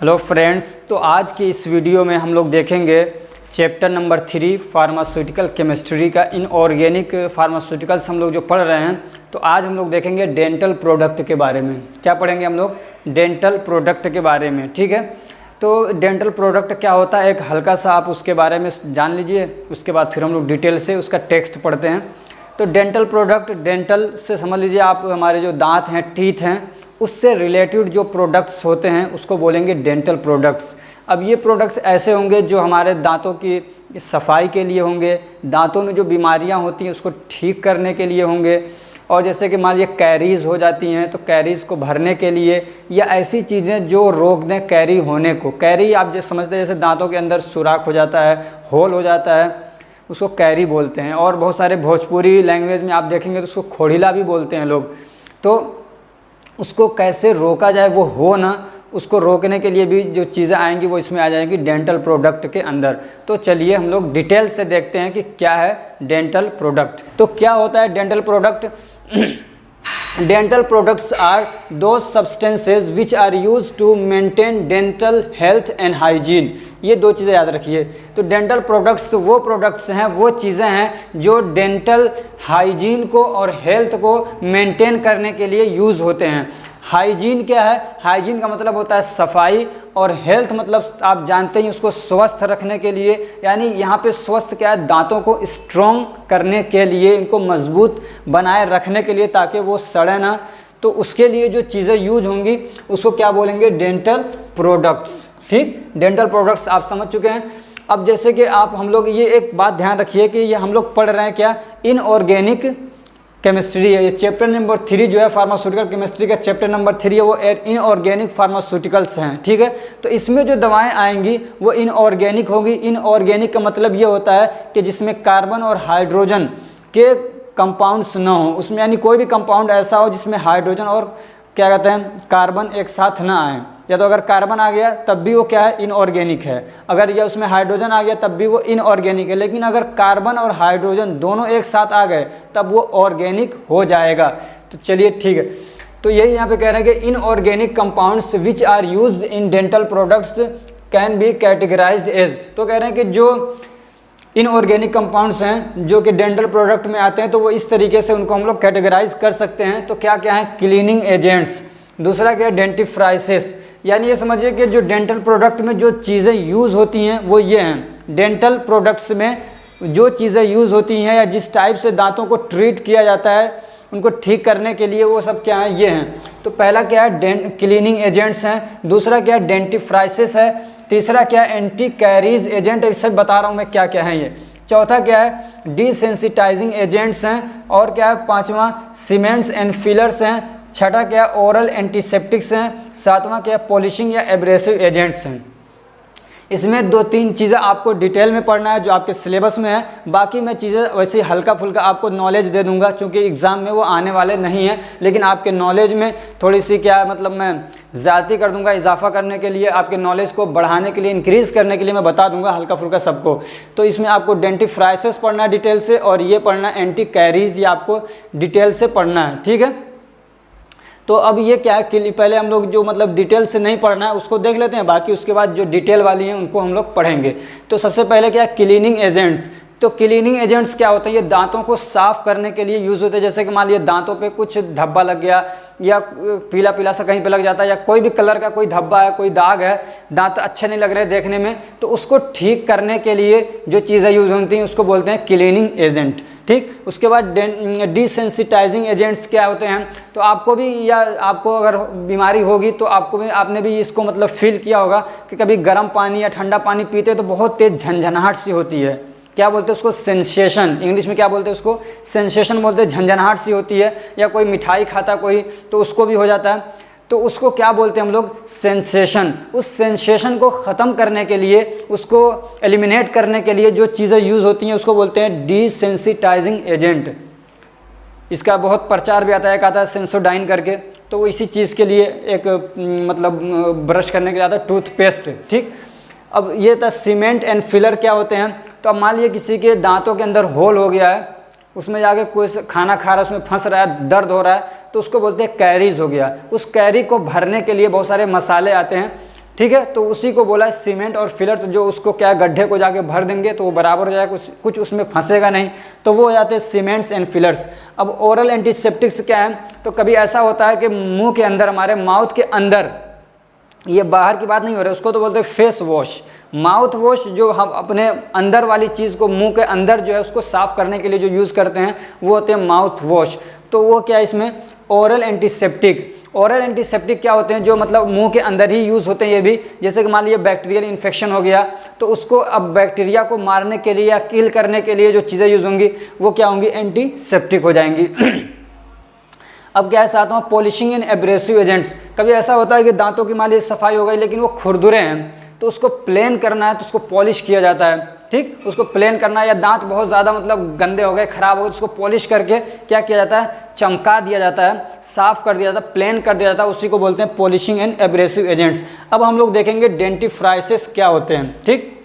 Hello friends, तो आज की इस वीडियो में हम लोग देखेंगे चैप्टर नंबर 3 फार्मास्यूटिकल केमिस्ट्री का। इनऑर्गेनिक फार्मास्यूटिकल्स हम लोग जो पढ़ रहे हैं, तो आज हम लोग देखेंगे डेंटल प्रोडक्ट के बारे में। क्या पढ़ेंगे हम लोग? डेंटल प्रोडक्ट के बारे में। ठीक है, तो डेंटल प्रोडक्ट क्या होता है, एक हल्का सा आप उसके बारे में जान लीजिए, उसके बाद फिर हम लोग डिटेल से उसका टेक्स्ट पढ़ते हैं। तो डेंटल प्रोडक्ट, डेंटल से समझ लीजिए आप हमारे जो दांत हैं, टीथ हैं, उससे रिलेटेड जो प्रोडक्ट्स होते हैं उसको बोलेंगे डेंटल प्रोडक्ट्स। अब ये प्रोडक्ट्स ऐसे होंगे जो हमारे दांतों की सफाई के लिए होंगे, दांतों में जो बीमारियां होती हैं उसको ठीक करने के लिए होंगे, और जैसे कि मान लीजिए कैरीज़ हो जाती हैं तो कैरीज़ को भरने के लिए, या ऐसी चीज़ें जो रोक दें कैरी होने को। कैरी आप जैसे समझते हैं, जैसे दांतों के अंदर सुराख हो जाता है, होल हो जाता है, उसको कैरी बोलते हैं। और बहुत सारे भोजपुरी लैंग्वेज में आप देखेंगे तो उसको खोड़िला भी बोलते हैं लोग। तो उसको कैसे रोका जाए, वो हो ना, उसको रोकने के लिए भी जो चीज़ें आएंगी वो इसमें आ जाएंगी डेंटल प्रोडक्ट के अंदर। तो चलिए हम लोग डिटेल से देखते हैं कि क्या है डेंटल प्रोडक्ट। तो क्या होता है dental product? Dental products are those substances which are use to maintain dental health and hygiene. ये दो चीज़ें याद रखिए। तो डेंटल प्रोडक्ट्स वो प्रोडक्ट्स हैं, वो चीज़ें हैं जो डेंटल हाइजीन को और हेल्थ को मेंटेन करने के लिए यूज़ होते हैं। हाइजीन क्या है? हाइजीन का मतलब होता है सफाई, और हेल्थ मतलब आप जानते हैं उसको स्वस्थ रखने के लिए। यानी यहाँ पे स्वस्थ क्या है? दांतों को स्ट्रॉन्ग करने के लिए, इनको मजबूत बनाए रखने के लिए ताकि वो सड़े ना। तो उसके लिए जो चीज़ें यूज होंगी उसको क्या बोलेंगे? Dental products. ठीक, डेंटल प्रोडक्ट्स आप समझ चुके हैं। अब जैसे कि हम लोग ये एक बात ध्यान रखिए कि ये हम लोग पढ़ रहे हैं क्या? इनऑर्गेनिक केमिस्ट्री है। ये चैप्टर नंबर 3 जो है फार्मास्यूटिकल केमिस्ट्री का चैप्टर नंबर 3 है, वो इनऑर्गेनिक फार्मास्यूटिकल्स हैं। ठीक है, तो इसमें जो दवाएं आएंगी वो इनऑर्गेनिक होगी। इनऑर्गेनिक का मतलब ये होता है कि जिसमें कार्बन और हाइड्रोजन के कंपाउंड्स ना हो, उसमें यानी कोई भी कंपाउंड ऐसा हो जिसमें हाइड्रोजन और क्या कहते हैं कार्बन एक साथ ना आए। या तो अगर कार्बन आ गया तब भी वो क्या है? इनऑर्गेनिक है। अगर या उसमें हाइड्रोजन आ गया तब भी वो इनऑर्गेनिक है। लेकिन अगर कार्बन और हाइड्रोजन दोनों एक साथ आ गए तब वो ऑर्गेनिक हो जाएगा। तो चलिए ठीक है, तो यही यहाँ पे कह रहे हैं कि inorganic compounds which are used in dental products can be categorised as. तो कह रहे हैं कि जो इनऑर्गेनिक कंपाउंड्स हैं जो कि डेंटल प्रोडक्ट में आते हैं तो वो इस तरीके से उनको हम लोग कैटेगराइज कर सकते हैं। तो क्या क्या है? क्लीनिंग एजेंट्स, दूसरा क्या है? डेंटिफ्राइसिस। यानी ये समझिए कि जो डेंटल प्रोडक्ट में जो चीज़ें यूज़ होती हैं वो ये हैं। डेंटल प्रोडक्ट्स में जो चीज़ें यूज़ होती हैं या जिस टाइप से दांतों को ट्रीट किया जाता है, उनको ठीक करने के लिए, वो सब क्या है? ये हैं। तो पहला क्या है? क्लीनिंग एजेंट्स हैं। दूसरा क्या है? डेंटिफ्राइसिस है। तीसरा क्या है? Anti carries agent. इस सब बता रहा हूँ मैं क्या क्या है ये। चौथा क्या है? डिसेंसिटाइजिंग एजेंट्स हैं। और क्या है? पांचवा सीमेंट्स एंड फिलर्स हैं। छठा क्या है? ओरल एंटीसेप्टिक्स हैं। सातवां क्या है? पॉलिशिंग या एब्रेसिव एजेंट्स हैं। इसमें 2-3 चीज़ें आपको डिटेल में पढ़ना है जो आपके सिलेबस में है। बाकी मैं चीज़ें वैसे हल्का फुल्का आपको नॉलेज दे दूंगा, क्योंकि एग्ज़ाम में वो आने वाले नहीं हैं। लेकिन आपके नॉलेज में थोड़ी सी क्या मतलब मैं ज़्यादती कर दूंगा, इजाफा करने के लिए, आपके नॉलेज को बढ़ाने के लिए, इंक्रीज़ करने के लिए मैं बता दूंगा हल्का फुल्का सबको। तो इसमें आपको डेंटिफ्राइसिस पढ़ना है डिटेल से, और ये पढ़ना है एंटी कैरीज, ये आपको डिटेल से पढ़ना है। ठीक है, तो अब ये क्या है कि पहले हम लोग जो मतलब डिटेल से नहीं पढ़ना है उसको देख लेते हैं, बाकी उसके बाद जो डिटेल वाली हैं उनको हम लोग पढ़ेंगे। तो सबसे पहले क्या है? Cleaning agents. तो क्लीनिंग एजेंट्स क्या होता है? ये दांतों को साफ़ करने के लिए यूज़ होते हैं। जैसे कि मान लीजिए दांतों पे कुछ धब्बा लग गया, या पीला पीला सा कहीं पे लग जाता है, या कोई भी कलर का कोई धब्बा है, कोई दाग है, दांत अच्छे नहीं लग रहे देखने में, तो उसको ठीक करने के लिए जो चीज़ें यूज़ होती हैं उसको बोलते हैं क्लीनिंग एजेंट। ठीक, उसके बाद डिसेंसिटाइजिंग एजेंट्स क्या होते हैं? तो आपको भी, या आपको अगर बीमारी होगी तो आपको भी, आपने भी इसको मतलब फील किया होगा कि कभी गर्म पानी या ठंडा पानी पीते तो बहुत तेज़ झंझनाहट सी होती है। क्या बोलते हैं उसको? सेंसेशन। इंग्लिश में क्या बोलते हैं उसको? सेंसेशन बोलते हैं। झंझनाहट सी होती है, या कोई मिठाई खाता कोई तो उसको भी हो जाता है, तो उसको क्या बोलते हैं हम लोग? सेंसेशन। उस सेंसेशन को ख़त्म करने के लिए, उसको एलिमिनेट करने के लिए जो चीज़ें यूज़ होती हैं उसको बोलते हैं डिसेंसिटाइजिंग एजेंट। इसका बहुत प्रचार भी आता है, एक आता है सेंसोडाइन करके, तो वो इसी चीज़ के लिए एक मतलब ब्रश करने के लिए आता है टूथपेस्ट। ठीक, अब ये था सीमेंट एंड फिलर क्या होते हैं? तो अब मान लीजिए किसी के दांतों के अंदर होल हो गया है, उसमें जाके कोई खाना खा रहा है, उसमें फंस रहा है, दर्द हो रहा है, तो उसको बोलते हैं कैरीज हो गया। उस कैरी को भरने के लिए बहुत सारे मसाले आते हैं, ठीक है। तो उसी को बोला है सीमेंट और फिलर्स, जो उसको क्या गड्ढे को जाके भर देंगे तो वो बराबर हो जाएगा, कुछ उसमें फंसेगा नहीं, तो वो हो जाते हैं सीमेंट्स एंड फिलर्स। अब ओरल एंटीसेप्टिक्स क्या है, तो कभी ऐसा होता है कि मुंह के अंदर, हमारे माउथ के अंदर, ये बाहर की बात नहीं हो रही, उसको तो बोलते हैं फेस वॉश, माउथ वॉश, जो हम अपने अंदर वाली चीज़ को, मुंह के अंदर जो है उसको साफ़ करने के लिए जो यूज़ करते हैं वो होते हैं माउथ वॉश। तो वो क्या है इसमें ओरल एंटीसेप्टिक। ओरल एंटीसेप्टिक क्या होते हैं, जो मतलब मुंह के अंदर ही यूज़ होते हैं ये भी। जैसे कि मान लीजिए बैक्टीरियल इन्फेक्शन हो गया, तो उसको अब बैक्टीरिया को मारने के लिए या किल करने के लिए जो चीज़ें यूज़ होंगी वो क्या होंगी, एंटीसेप्टिक हो जाएंगी। अब क्या है साथ में पॉलिशिंग एंड एब्रेसिव एजेंट्स। कभी ऐसा होता है कि दांतों की मान लीजिए सफाई हो गई लेकिन वो खुरदुरे हैं, तो उसको प्लेन करना है तो उसको पॉलिश किया जाता है, ठीक, उसको प्लेन करना है। या दांत बहुत ज़्यादा मतलब गंदे हो गए, ख़राब हो गए, उसको पॉलिश करके क्या किया जाता है, चमका दिया जाता है, साफ़ कर दिया जाता है, प्लेन कर दिया जाता है, उसी को बोलते हैं पॉलिशिंग एंड एब्रेसिव एजेंट्स। अब हम लोग देखेंगे डेंटिफ्राइसिस क्या होते हैं, ठीक।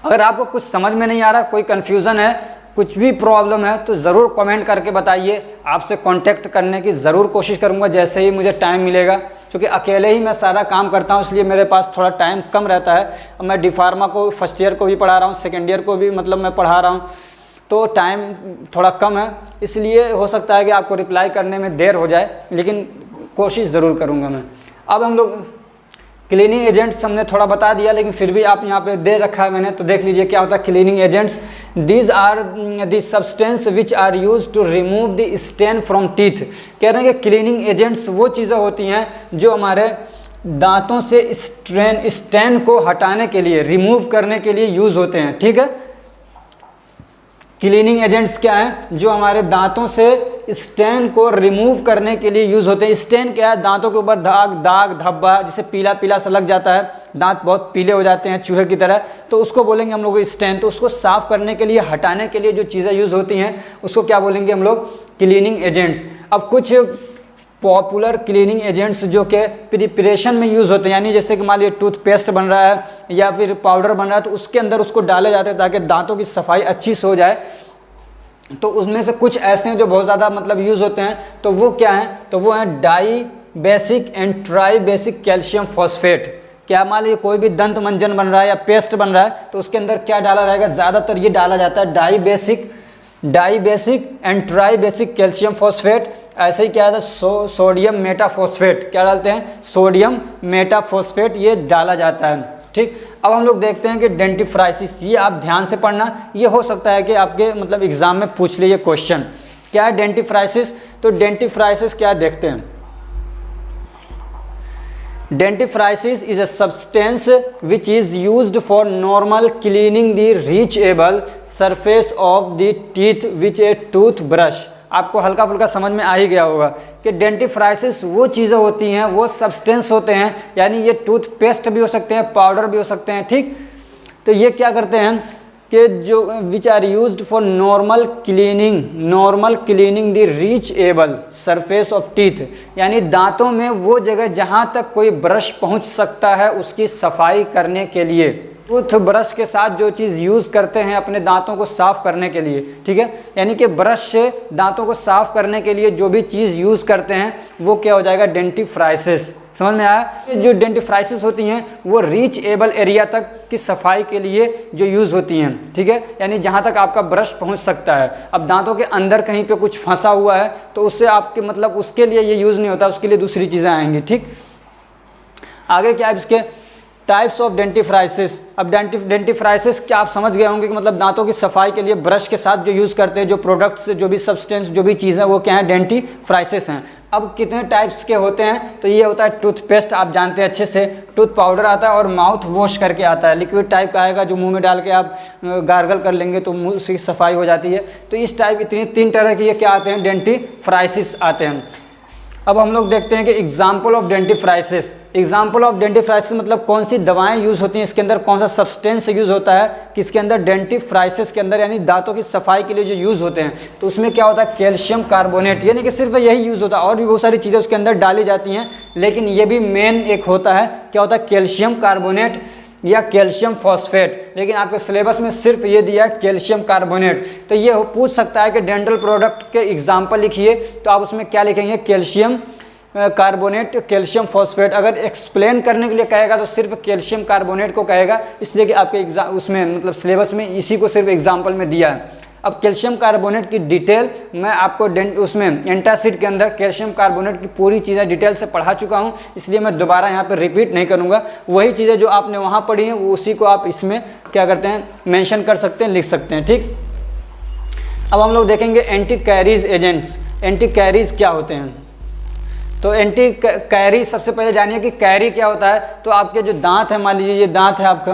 अगर आपको कुछ समझ में नहीं आ रहा, कोई कन्फ्यूज़न है, कुछ भी प्रॉब्लम है तो ज़रूर कमेंट करके बताइए। आपसे कांटेक्ट करने की ज़रूर कोशिश करूँगा जैसे ही मुझे टाइम मिलेगा, क्योंकि अकेले ही मैं सारा काम करता हूँ, इसलिए मेरे पास थोड़ा टाइम कम रहता है। अब मैं डी फार्मा को फर्स्ट ईयर को भी पढ़ा रहा हूँ, सेकेंड ईयर को भी मतलब मैं पढ़ा रहा हूँ, तो टाइम थोड़ा कम है, इसलिए हो सकता है कि आपको रिप्लाई करने में देर हो जाए, लेकिन कोशिश ज़रूर करूँगा मैं। अब हम लोग क्लीनिंग एजेंट्स हमने थोड़ा बता दिया, लेकिन फिर भी आप यहाँ पे दे रखा है मैंने, तो देख लीजिए क्या होता है cleaning agents. These are the substance which are use to remove the stain from teeth. कह रहे हैं कि क्लीनिंग एजेंट्स वो चीज़ें होती हैं जो हमारे दांतों से स्टेन को हटाने के लिए, रिमूव करने के लिए यूज़ होते हैं, ठीक है। क्लीनिंग एजेंट्स क्या हैं, जो हमारे दांतों से स्टेन को रिमूव करने के लिए यूज़ होते हैं। स्टेन क्या है, दांतों के ऊपर दाग धब्बा, जिसे पीला पीला सा लग जाता है, दांत बहुत पीले हो जाते हैं चूहे की तरह, तो उसको बोलेंगे हम लोग स्टेन। तो उसको साफ़ करने के लिए, हटाने के लिए जो चीज़ें यूज़ होती हैं उसको क्या बोलेंगे हम लोग, क्लीनिंग एजेंट्स। अब कुछ पॉपुलर क्लीनिंग एजेंट्स जो कि प्रिपरेशन में यूज़ होते हैं, यानी जैसे कि मान लीजिए टूथपेस्ट बन रहा है या फिर पाउडर बन रहा है, तो उसके अंदर उसको डाले जाते हैं ताकि दांतों की सफाई अच्छी से हो जाए। तो उसमें से कुछ ऐसे हैं जो बहुत ज़्यादा मतलब यूज़ होते हैं, तो वो क्या हैं, तो वो हैं dibasic and tribasic calcium phosphate. क्या मान लीजिए कोई भी दंत मंजन बन रहा है या पेस्ट बन रहा है, तो उसके अंदर क्या डाला रहेगा, ज़्यादातर ये डाला जाता है dibasic and tribasic calcium phosphate. ऐसे ही क्या है, सोडियम मेटाफॉस्फेट, क्या डालते हैं, सोडियम मेटाफॉस्फेट, ये डाला जाता है, ठीक। अब हम लोग देखते हैं कि डेंटिफ्राइसिस, ये आप ध्यान से पढ़ना, ये हो सकता है कि आपके मतलब एग्जाम में पूछ लिए क्वेश्चन। क्या है डेंटिफ्राइसिस, तो डेंटिफ्राइसिस क्या देखते हैं। Dentifrice is a substance which is used for normal cleaning the reachable surface of the teeth with a toothbrush। आपको हल्का फुल्का समझ में आ ही गया होगा कि डेंटिफ्राइसिस वो चीज़ें होती हैं, वो सब्सटेंस होते हैं, यानी ये टूथपेस्ट भी हो सकते हैं, पाउडर भी हो सकते हैं, ठीक। तो ये क्या करते हैं कि जो which are used for normal cleaning the reachable surface of teeth, यानी दांतों में वो जगह जहाँ तक कोई ब्रश पहुँच सकता है उसकी सफाई करने के लिए। टूथ ब्रश के साथ जो चीज़ यूज़ करते हैं अपने दांतों को साफ़ करने के लिए, ठीक है, यानी कि ब्रश से दांतों को साफ़ करने के लिए जो भी चीज़ यूज़ करते हैं वो क्या हो जाएगा, डेंटिफ्राइसिस। समझ में आया। जो डेंटिफ्राइसिस होती हैं वो रीचएबल एरिया तक की सफाई के लिए जो यूज़ होती हैं, ठीक है, यानी जहाँ तक आपका ब्रश पहुँच सकता है। अब दांतों के अंदर कहीं पे कुछ फंसा हुआ है तो उससे आपके मतलब उसके लिए ये यूज़ नहीं होता, उसके लिए दूसरी चीज़ें आएंगी, ठीक। आगे क्या है इसके टाइप्स ऑफ डेंटिफ्राइसिस। अब डेंटिफ्राइसिस क्या आप समझ गए होंगे कि मतलब दांतों की सफाई के लिए ब्रश के साथ जो यूज़ करते हैं, जो प्रोडक्ट्स, जो भी सब्सटेंस, जो भी चीज़ें, वो क्या है, डेंटिफ्राइसिस हैं। अब कितने टाइप्स के होते हैं, तो ये होता है टूथपेस्ट, आप जानते हैं अच्छे से, टूथ पाउडर आता है और माउथ वॉश करके आता है, लिक्विड टाइप का आएगा जो मुंह में डाल के आप गार्गल कर लेंगे तो मुंह से सफाई हो जाती है। तो इस टाइप इतनी 3 तरह के ये क्या आते हैं, डेंटिफ्राइसिस आते हैं। अब हम लोग देखते हैं कि एग्जाम्पल ऑफ डेंटिफ्राइसिस। एग्जाम्पल ऑफ डेंटिफ्राइसिस मतलब कौन सी दवाएं यूज़ होती हैं, इसके अंदर कौन सा सब्सटेंस यूज़ होता है, किसके अंदर, डेंटिफ्राइसिस के अंदर, यानी दांतों की सफाई के लिए जो यूज़ होते हैं। तो उसमें क्या होता है, कैल्शियम कार्बोनेट, यानी कि सिर्फ यही यूज़ होता है, और भी बहुत सारी चीज़ें उसके अंदर डाली जाती हैं, लेकिन ये भी मेन एक होता है, क्या होता है, कैल्शियम कार्बोनेट या कैल्शियम फॉस्फेट। लेकिन आपके सिलेबस में सिर्फ ये दिया है कैल्शियम कार्बोनेट। तो ये पूछ सकता है कि डेंटल प्रोडक्ट के एग्जाम्पल लिखिए, तो आप उसमें क्या लिखेंगे, कैल्शियम कार्बोनेट कैल्शियम फॉस्फेट। अगर एक्सप्लेन करने के लिए कहेगा तो सिर्फ कैल्शियम कार्बोनेट को कहेगा, इसलिए कि आपके एग्जाम उसमें मतलब सिलेबस में इसी को सिर्फ एग्जाम्पल में दिया है। अब कैल्शियम कार्बोनेट की डिटेल मैं आपको उसमें एंटासिड के अंदर कैल्शियम कार्बोनेट की पूरी चीज़ें डिटेल से पढ़ा चुका हूं, इसलिए मैं दोबारा यहाँ पर रिपीट नहीं करूँगा। वही चीज़ें जो आपने वहाँ पढ़ी हैं वो उसी को आप इसमें क्या करते हैं, मेंशन कर सकते हैं, लिख सकते हैं। ठीक, अब हम लोग देखेंगे anti carries agents. Anti caries क्या होते हैं? तो एंटी कैरी सबसे पहले जानिए कि कैरी क्या होता है। तो आपके जो दांत है, मान लीजिए ये दांत है आपका,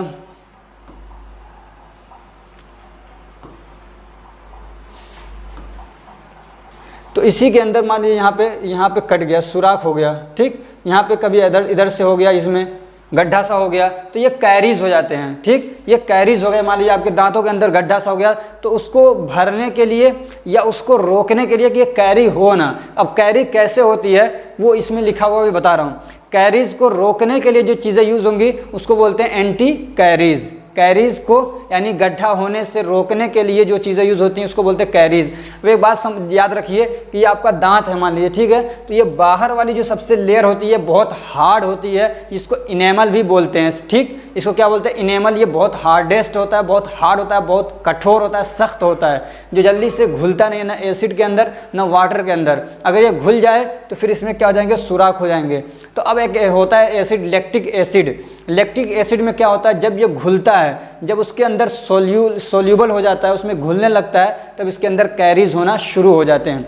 तो इसी के अंदर मान लीजिए यहाँ पे कट गया, सुराख हो गया, ठीक, यहाँ पे कभी इधर से हो गया, इसमें गड्ढा सा हो गया, तो ये कैरीज हो जाते हैं। ठीक, ये कैरीज हो गए। मान लीजिए आपके दांतों के अंदर गड्ढा सा हो गया, तो उसको भरने के लिए या उसको रोकने के लिए कि ये कैरी हो ना। अब कैरी कैसे होती है वो इसमें लिखा हुआ भी बता रहा हूँ। कैरीज को रोकने के लिए जो चीज़ें यूज होंगी उसको बोलते हैं एंटी कैरीज। कैरीज को यानी गड्ढा होने से रोकने के लिए जो चीज़ें यूज होती हैं उसको बोलते हैं कैरीज। अब एक बात याद रखिए कि ये आपका दांत है मान लीजिए, ठीक है, तो ये बाहर वाली जो सबसे लेयर होती है बहुत हार्ड होती है, इसको इनेमल भी बोलते हैं। ठीक, इसको क्या बोलते हैं, इनेमल। ये बहुत हार्डेस्ट होता है, बहुत हार्ड होता है, बहुत कठोर होता है, सख्त होता है, जो जल्दी से घुलता नहीं है, ना एसिड के अंदर ना वाटर के अंदर। अगर ये घुल जाए तो फिर इसमें क्या हो जाएंगे, सुराख हो जाएंगे। तो अब एक होता है acid, lactic acid. Lactic acid में क्या होता है, जब ये घुलता है, जब उसके अंदर सोल्यूबल हो जाता है, उसमें घुलने लगता है, तब इसके अंदर कैरीज होना शुरू हो जाते हैं।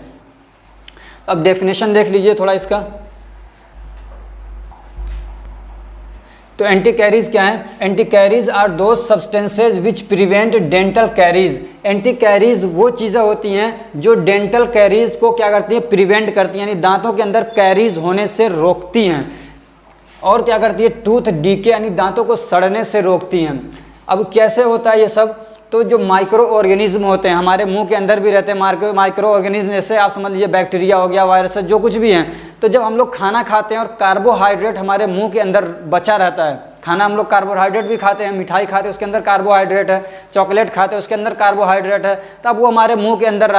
अब डेफिनेशन देख लीजिए थोड़ा इसका। तो एंटी कैरीज क्या है? Anti caries are those substances which prevent dental caries. Anti caries वो चीज़ें होती हैं जो डेंटल कैरीज को क्या करती हैं, प्रिवेंट करती हैं, यानी दांतों के अंदर कैरीज होने से रोकती हैं। और क्या करती है, टूथ डीके यानी दांतों को सड़ने से रोकती हैं। अब कैसे होता है ये सब? तो जो माइक्रो ऑर्गेनिज्म होते हैं हमारे मुंह के अंदर भी रहते हैं, माइक्रो ऑर्गेनिज्म जैसे आप समझ लीजिए बैक्टीरिया हो गया, वायरस, जो कुछ भी हैं। तो जब हम लोग खाना खाते हैं और कार्बोहाइड्रेट हमारे मुंह के अंदर बचा रहता है, खाना हम लोग कार्बोहाइड्रेट भी खाते हैं, मिठाई खाते हैं उसके अंदर कार्बोहाइड्रेट है, चॉकलेट खाते हैं उसके अंदर कार्बोहाइड्रेट है, तब वो हमारे मुँह के अंदर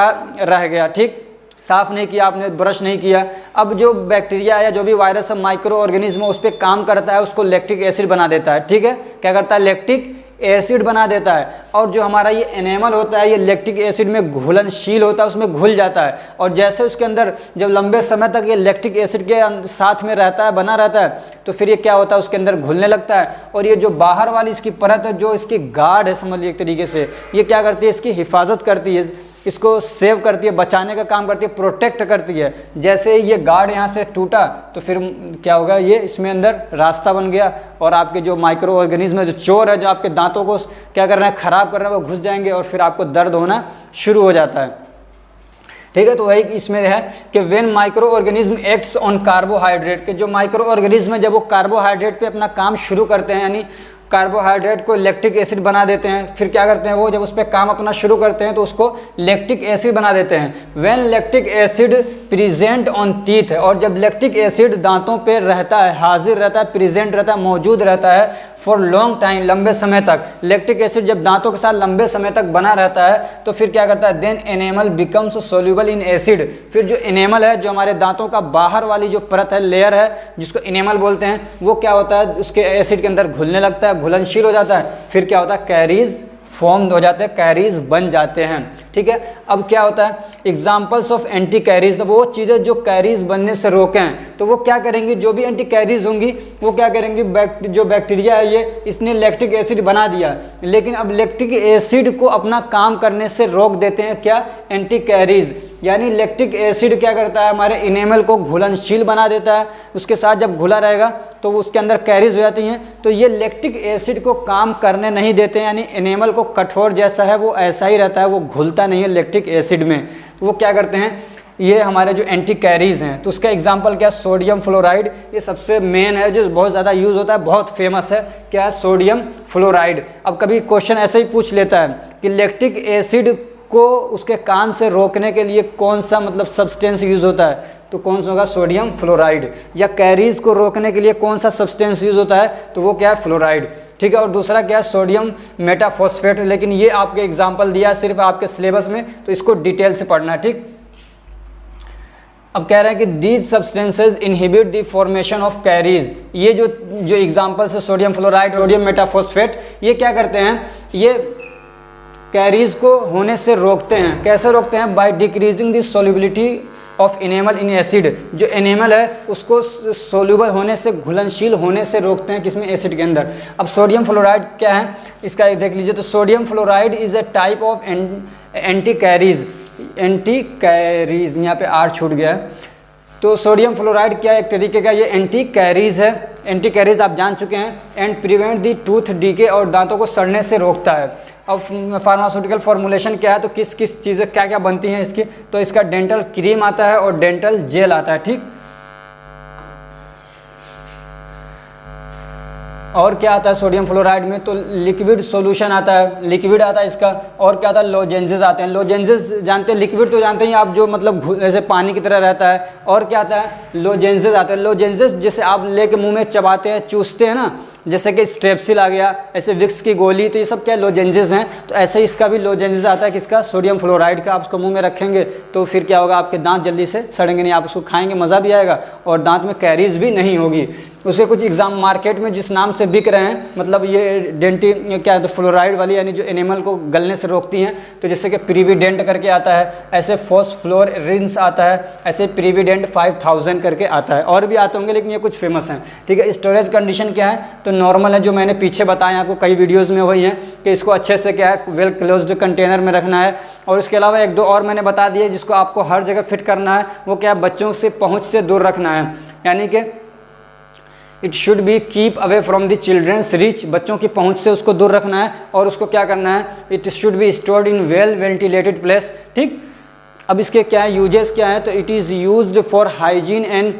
रह गया। ठीक, साफ़ नहीं किया आपने, ब्रश नहीं किया। अब जो बैक्टीरिया या जो भी वायरस माइक्रो ऑर्गेनिज्म उस पर काम करता है, उसको लैक्टिक एसिड बना देता है। ठीक है, क्या करता है, लैक्टिक एसिड बना देता है। और जो हमारा ये एनेमल होता है ये लैक्टिक एसिड में घुलनशील होता है, उसमें घुल जाता है। और जैसे उसके अंदर जब लंबे समय तक ये लैक्टिक एसिड के साथ में रहता है, बना रहता है, तो फिर ये क्या होता है, उसके अंदर घुलने लगता है। और ये जो बाहर वाली इसकी परत है, जो इसकी गार्ड है समझ लीजिए एक तरीके से, ये क्या करती है, इसकी हिफाजत करती है, इसको सेव करती है, बचाने का काम करती है, प्रोटेक्ट करती है। जैसे ये गार्ड यहाँ से टूटा तो फिर क्या होगा, ये इसमें अंदर रास्ता बन गया और आपके जो माइक्रो ऑर्गेनिज्म है, जो चोर है, जो आपके दांतों को क्या कर रहे हैं, ख़राब कर रहे हैं, वो घुस जाएंगे और फिर आपको दर्द होना शुरू हो जाता है। ठीक है, तो वही इसमें है कि when micro organism acts on carbohydrate, के जो माइक्रो ऑर्गेनिज्म है जब वो कार्बोहाइड्रेट पे अपना काम शुरू करते हैं, यानी कार्बोहाइड्रेट को लैक्टिक एसिड बना देते हैं, फिर क्या करते हैं वो, जब उस पर काम अपना शुरू करते हैं तो उसको लैक्टिक एसिड बना देते हैं। When lactic acid present on teeth, और जब लैक्टिक एसिड दांतों पे रहता है, हाजिर रहता है, प्रेजेंट रहता है, मौजूद रहता है फॉर लॉन्ग टाइम, लंबे समय तक, लैक्टिक एसिड जब दांतों के साथ लंबे समय तक बना रहता है तो फिर क्या करता है, then enamel becomes soluble in acid. फिर जो एनेमल है, जो हमारे दांतों का बाहर वाली जो परत है, लेयर है, जिसको एनेमल बोलते हैं, वो क्या होता है, उसके एसिड के अंदर घुलने लगता है, घुलनशील हो जाता है। फिर क्या होता है, कैरीज फॉर्म हो जाते हैं, कैरीज बन जाते हैं। ठीक है, अब क्या होता है, एग्जाम्पल्स ऑफ एंटी कैरीज, वो चीज़ें जो कैरीज बनने से रोकें, तो वो क्या करेंगी, जो भी एंटी कैरीज होंगी वो क्या करेंगी, जो बैक्टीरिया है ये, इसने लैक्टिक एसिड बना दिया, लेकिन अब लैक्टिक एसिड को अपना काम करने से रोक देते हैं, क्या, एंटी कैरीज। यानी लैक्टिक एसिड क्या करता है, हमारे इनेमल को घुलनशील बना देता है, उसके साथ जब घुला रहेगा तो उसके अंदर कैरीज हो जाती हैं, तो ये लैक्टिक एसिड को काम करने नहीं देते हैं, यानी इनेमल को कठोर जैसा है वो ऐसा ही रहता है, वो घुलता नहीं है लैक्टिक एसिड में। तो वो क्या करते हैं, ये हमारे जो एंटी कैरीज हैं, तो उसका एग्जांपल क्या, सोडियम फ्लोराइड, ये सबसे मेन है जो बहुत ज़्यादा यूज़ होता है, बहुत फेमस है, क्या है, सोडियम फ्लोराइड। अब कभी क्वेश्चन ऐसे ही पूछ लेता है कि लैक्टिक एसिड को उसके काम से रोकने के लिए कौन सा मतलब सब्सटेंस यूज़ होता है, तो कौन सा होगा, सोडियम फ्लोराइड। या कैरीज को रोकने के लिए कौन सा सब्सटेंस यूज़ होता है, तो वो क्या है, फ्लोराइड। ठीक है, और दूसरा क्या है, सोडियम मेटाफॉस्फेट। लेकिन ये आपके एग्जाम्पल दिया सिर्फ आपके सिलेबस में, तो इसको डिटेल से पढ़ना है। ठीक, अब कह रहे हैं कि these substances inhibit the formation of carries. ये जो एग्जांपल्स है सोडियम फ्लोराइड, सोडियम मेटाफॉस्फेट, ये क्या करते हैं, ये कैरीज को होने से रोकते हैं। कैसे रोकते हैं? By decreasing the solubility of enamel in acid. जो एनेमल है उसको सोल्यूबल होने से, घुलनशील होने से रोकते हैं, किसमें? एसिड के अंदर। अब सोडियम फ्लोराइड क्या है इसका एक देख लीजिए। तो sodium fluoride is a type of anti carries, anti carries, यहाँ पे आर छूट गया है। तो सोडियम फ्लोराइड क्या एक तरीके का ये एंटी कैरीज है। एंटी कैरीज आप जान चुके हैं। And prevent the tooth decay, और दांतों को सड़ने से रोकता है। अब फार्मास्यूटिकल फॉर्मुलेशन क्या है, तो किस किस चीज़ें क्या क्या बनती हैं इसकी, तो इसका डेंटल क्रीम आता है और डेंटल जेल आता है, ठीक। और क्या आता है सोडियम फ्लोराइड में, तो लिक्विड सॉल्यूशन आता है, लिक्विड आता है इसका। और क्या आता है? लोजेंजेस आते हैं। लोजेंजेस जानते हैं, लिक्विड तो जानते हैं आप, जो मतलब जैसे पानी की तरह रहता है। और क्या आता है? लोजेंजेस आते हैं। लोजेंजेस जैसे आप लेके मुंह में चबाते हैं, चूसते हैं ना, जैसे कि स्ट्रेप्सिल आ गया, ऐसे विक्स की गोली, तो ये सब क्या लोजेंजेस हैं। तो ऐसे इसका भी लोजेंजेस आता है, किसका? सोडियम फ्लोराइड का। आप उसको मुंह में रखेंगे तो फिर क्या होगा, आपके दांत जल्दी से सड़ेंगे नहीं, आप उसको खाएंगे, मज़ा भी आएगा और दांत में कैरीज भी नहीं होगी। उसके कुछ एग्जाम मार्केट में जिस नाम से बिक रहे हैं, मतलब ये डेंटी क्या है, तो फ्लोराइड वाली, यानी जो एनिमल को गलने से रोकती हैं, तो जैसे कि प्रीवीडेंट करके आता है, ऐसे फॉस्फ्लोरिन्स आता है, ऐसे प्रीवीडेंट 5000 करके आता है। और भी आते होंगे लेकिन ये कुछ फेमस हैं, ठीक है। स्टोरेज कंडीशन क्या है, तो नॉर्मल है, जो मैंने पीछे बताया आपको कई वीडियोज़ में वही है कि इसको अच्छे से क्या है, वेल क्लोज्ड कंटेनर में रखना है। और इसके अलावा एक दो और मैंने बता दिए जिसको आपको हर जगह फिट करना है, वो क्या है, बच्चों से पहुँच से दूर रखना है, यानी कि it should be keep away from the children's reach, बच्चों की पहुंच से उसको दूर रखना है। और उसको क्या करना है, it should be stored in well ventilated place, ठीक। अब इसके क्या है, यूजेस क्या है, तो it is used for hygiene and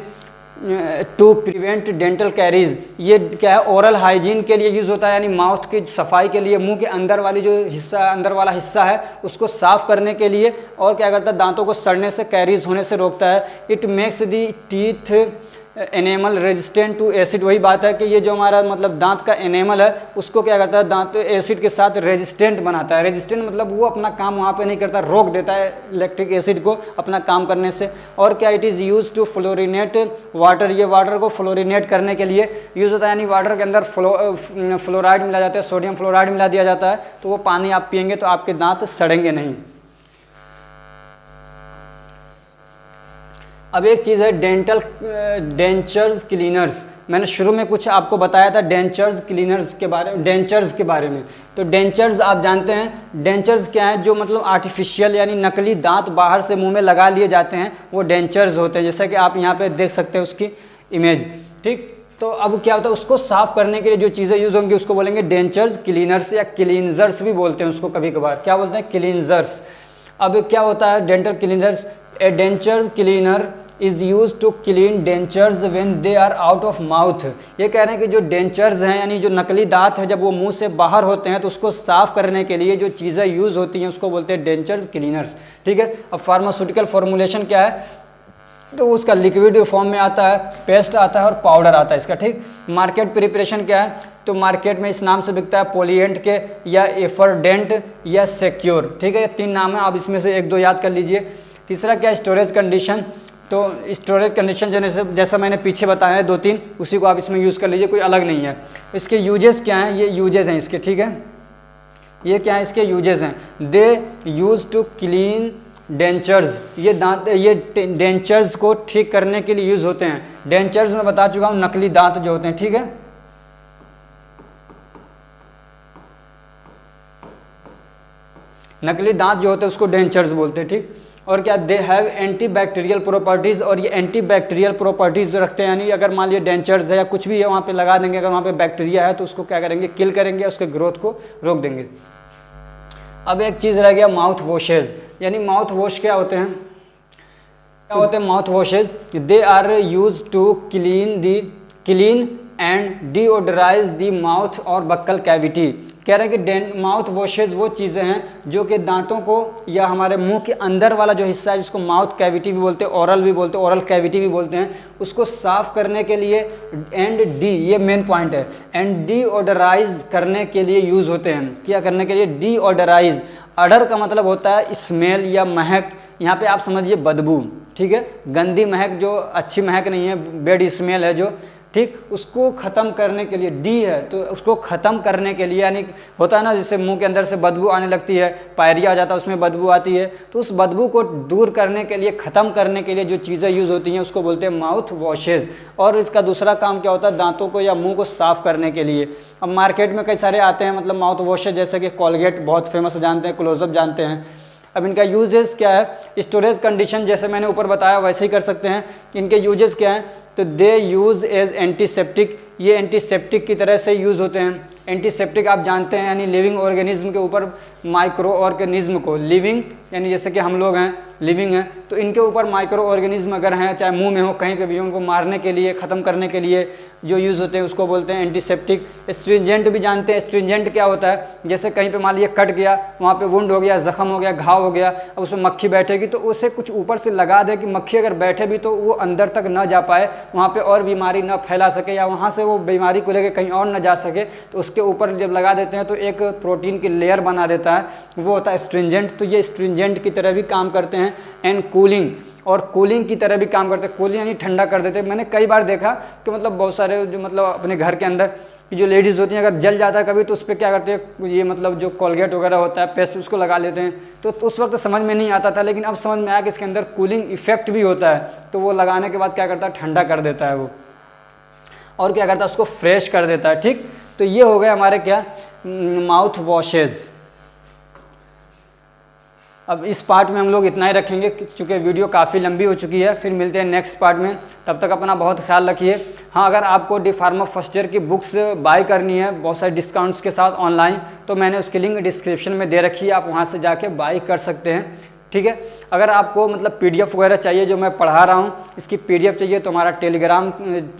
to prevent dental caries. ये क्या है, ओरल हाइजीन के लिए यूज़ होता है, यानी माउथ की सफाई के लिए, मुंह के अंदर वाली जो हिस्सा, अंदर वाला हिस्सा है उसको साफ करने के लिए। और क्या करता है, दांतों को सड़ने से, कैरीज होने से रोकता है। It makes the teeth enamel resistant to acid. वही बात है कि ये जो हमारा मतलब दांत का एनेमल है उसको क्या करता है, दांत एसिड के साथ रेजिस्टेंट बनाता है। रेजिस्टेंट मतलब वो अपना काम वहाँ पे नहीं करता, रोक देता है इलेक्ट्रिक एसिड को अपना काम करने से। और क्या, it is use to fluorinate water, ये वाटर को फ्लोरिनेट करने के लिए यूज़ होता है, यानी वाटर के अंदर फ्लोराइड मिला जाता है, सोडियम फ्लोराइड मिला दिया जाता है, तो वो पानी आप पियेंगे तो आपके दांत सड़ेंगे नहीं। अब एक चीज़ है डेंचर्स क्लीनर्स। मैंने शुरू में कुछ आपको बताया था डेंचर्स क्लीनर्स के बारे में, डेंचर्स के बारे में। तो डेंचर्स आप जानते हैं, डेंचर्स क्या है, जो मतलब आर्टिफिशियल यानी नकली दांत बाहर से मुंह में लगा लिए जाते हैं, वो डेंचर्स होते हैं। जैसा कि आप यहाँ पे देख सकते हैं उसकी इमेज, ठीक। तो अब क्या होता है, उसको साफ़ करने के लिए जो चीज़ें यूज़ होंगी उसको बोलेंगे डेंचर्स क्लीनर्स, या क्लींजर्स भी बोलते हैं उसको कभी कभार। क्या बोलते हैं, क्लींजर्स। अब क्या होता है dental cleaners, a dentures cleaner is use to clean dentures when they are out of mouth. ये कह रहे हैं कि जो डेंचर्स हैं, यानी जो नकली दांत है, जब वो मुंह से बाहर होते हैं तो उसको साफ़ करने के लिए जो चीज़ें यूज़ होती हैं उसको बोलते हैं डेंचर्स क्लीनर्स, ठीक है। अब फार्मास्यूटिकल फॉर्मुलेशन क्या है, तो उसका लिक्विड फॉर्म में आता है, पेस्ट आता है और पाउडर आता है इसका, ठीक। मार्केट प्रिपरेशन क्या है, तो मार्केट में इस नाम से बिकता है, पोलिएंट के, या एफरडेंट, या सिक्योर, ठीक है। ये 3 नाम है, आप इसमें से 1-2 याद कर लीजिए। तीसरा क्या है, स्टोरेज कंडीशन। तो स्टोरेज कंडीशन जैसा मैंने पीछे बताया है 2-3, उसी को आप इसमें यूज़ कर लीजिए, कोई अलग नहीं है। इसके यूजेस क्या हैं, ये यूजेस हैं इसके, ठीक है। ये क्या है, इसके यूजेस हैं, दे यूज टू क्लीन डेंचर्स। ये दांत, ये डेंचर्स को ठीक करने के लिए यूज़ होते हैं। डेंचर्स मैं बता चुका हूँ, नकली दांत जो होते हैं, ठीक है। नकली दांत जो होते हैं उसको डेंचर्स बोलते हैं, ठीक। और क्या, they have anti bacterial properties, और ये एंटी बैक्टीरियल प्रॉपर्टीज़ जो रखते हैं, यानी अगर मान लीजिए डेंचर्स है या कुछ भी है वहाँ पे लगा देंगे, अगर वहाँ पे बैक्टीरिया है तो उसको क्या करेंगे, किल करेंगे, उसके ग्रोथ को रोक देंगे। अब एक चीज़ रह गया, माउथ वॉशेज। यानी माउथ वॉश क्या होते हैं, क्या होते हैं mouth washes, they are use to clean and deodorise the mouth और बक्कल कैविटी। कह रहे हैं कि माउथ वॉशेज वो चीज़ें हैं जो कि दांतों को या हमारे मुंह के अंदर वाला जो हिस्सा है जिसको माउथ कैविटी भी बोलते हैं, ओरल भी बोलते हैं, ओरल कैविटी भी बोलते हैं, उसको साफ करने के लिए, एंड डी, ये मेन पॉइंट है, एंड डीओडराइज करने के लिए यूज़ होते हैं। क्या करने के लिए, डीओडराइज। अडर का मतलब होता है स्मेल या महक, यहाँ पे आप समझिए बदबू, ठीक है, गंदी महक जो अच्छी महक नहीं है, बैड स्मेल है जो, ठीक, उसको ख़त्म करने के लिए, डी है तो उसको ख़त्म करने के लिए, यानी होता है ना जैसे मुंह के अंदर से बदबू आने लगती है, पायरिया आ जाता है उसमें बदबू आती है, तो उस बदबू को दूर करने के लिए, ख़त्म करने के लिए जो चीज़ें यूज़ होती हैं उसको बोलते हैं माउथ वॉशेज़। और इसका दूसरा काम क्या होता है, दांतों को या मुंह को साफ़ करने के लिए। अब मार्केट में कई सारे आते हैं मतलब माउथ वॉशेज, जैसे कि कॉलगेट बहुत फेमस जानते हैं, क्लोजअप जानते हैं। अब इनका यूजेस क्या है, स्टोरेज कंडीशन जैसे मैंने ऊपर बताया वैसे ही कर सकते हैं। इनके यूजेस क्या हैं, तो दे यूज़ एज एंटीसेप्टिक, ये एंटीसेप्टिक की तरह से यूज़ होते हैं। एंटीसेप्टिक आप जानते हैं यानी लिविंग ऑर्गेनिज्म के ऊपर माइक्रो ऑर्गेनिज्म को, लिविंग यानी जैसे कि हम लोग हैं लिविंग हैं, तो इनके ऊपर माइक्रो ऑर्गेनिज्म अगर हैं, चाहे मुंह में हो कहीं पे भी हो, उनको मारने के लिए, ख़त्म करने के लिए जो यूज़ होते हैं उसको बोलते हैं एंटीसेप्टिक। स्ट्रिंजेंट भी जानते हैं, स्ट्रिंजेंट क्या होता है, जैसे कहीं पे मान लिया कट गया, वहाँ पे वुंड हो गया, ज़ख्म हो गया, घाव हो गया, अब उसमें मक्खी बैठेगी तो उसे कुछ ऊपर से लगा दे कि मक्खी अगर बैठे भी तो वो अंदर तक ना जा पाए, वहाँ पे और बीमारी ना फैला सके, या वहाँ से वो बीमारी को लेकर कहीं और ना जा सके, तो उसके ऊपर जब लगा देते हैं तो एक प्रोटीन की लेयर बना देता है, वो होता है स्ट्रिंजेंट। तो ये स्ट्रिंजेंट की तरह भी काम करते हैं। एंड कूलिंग, और कूलिंग की तरह भी काम करते हैं। कूलिंग यानी ठंडा कर देते हैं। मैंने कई बार देखा कि मतलब बहुत सारे जो मतलब अपने घर के अंदर की जो लेडीज़ होती हैं, अगर जल जाता है कभी तो उस पर क्या करते हैं, ये मतलब जो कोलगेट वगैरह होता है, पेस्ट, उसको लगा लेते हैं। तो उस वक्त समझ में नहीं आता था, लेकिन अब समझ में आया कि इसके अंदर कूलिंग इफेक्ट भी होता है। तो वो लगाने के बाद क्या करता है, ठंडा कर देता है वो, और क्या करता है, उसको फ्रेश कर देता है। ठीक, तो ये हो गए हमारे क्या, माउथ वॉशेज़। अब इस पार्ट में हम लोग इतना ही रखेंगे क्योंकि वीडियो काफ़ी लंबी हो चुकी है। फिर मिलते हैं नेक्स्ट पार्ट में, तब तक अपना बहुत ख्याल रखिए। हाँ, अगर आपको डी फार्मा फर्स्ट ईयर की बुक्स बाय करनी है बहुत सारे डिस्काउंट्स के साथ ऑनलाइन, तो मैंने उसकी लिंक डिस्क्रिप्शन में दे रखी है, आप वहाँ से जाके बाय कर सकते हैं। ठीक है, अगर आपको मतलब पीडीएफ वगैरह चाहिए जो मैं पढ़ा रहा हूँ, इसकी पीडीएफ चाहिए तो हमारा टेलीग्राम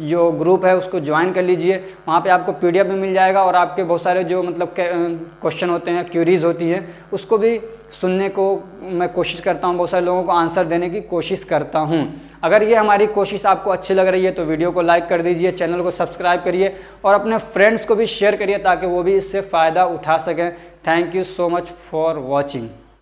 जो ग्रुप है उसको ज्वाइन कर लीजिए। वहाँ पे आपको पीडीएफ भी मिल जाएगा, और आपके बहुत सारे जो मतलब क्वेश्चन होते हैं, क्यूरीज होती हैं, उसको भी सुनने को मैं कोशिश करता हूँ, बहुत सारे लोगों को आंसर देने की कोशिश करता हूँ। अगर ये हमारी कोशिश आपको अच्छी लग रही है तो वीडियो को लाइक कर दीजिए, चैनल को सब्सक्राइब करिए, और अपने फ्रेंड्स को भी शेयर करिए ताकि वो भी इससे फ़ायदा उठा सकें। Thank you so much for watching.